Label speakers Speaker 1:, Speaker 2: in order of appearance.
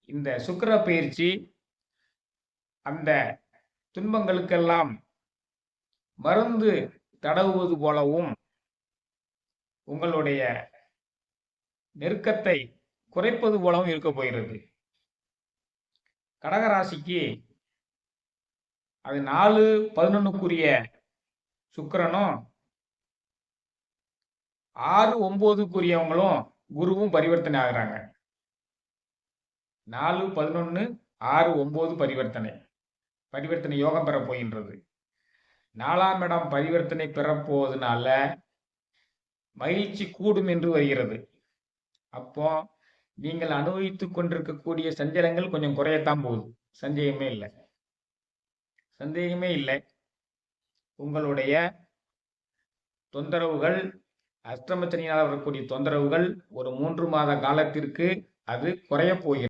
Speaker 1: இந்த சுக்கிர பயிற்சி அந்த துன்பங்களுக்கெல்லாம் மருந்து தடவுவது போலவும் உங்களுடைய நெருக்கத்தை குறைப்பது போலவும் இருக்க போகிறது. கடகராசிக்கு அது 4-11க்குரிய சுக்கிரனும் 6-9க்குரியவங்களும் குருவும் பரிவர்த்தனை ஆகுறாங்க. 4-11 6-9 பரிவர்த்தனை யோகம் பெற போகின்றது. 4ஆம் இடம் பரிவர்த்தனை பெறப்போவதனால மகிழ்ச்சி கூடும் என்று வருகிறது. அப்போ நீங்கள் அனுபவித்துக் கொண்டிருக்கக்கூடிய சஞ்சலங்கள் கொஞ்சம் குறையத்தான் போகுது. சந்தேகமே இல்லை. உங்களுடைய தொந்தரவுகள், அஷ்டம சனியினால் வரக்கூடிய தொந்தரவுகள் ஒரு 3 மாத காலத்திற்கு அது குறைய போகிறது.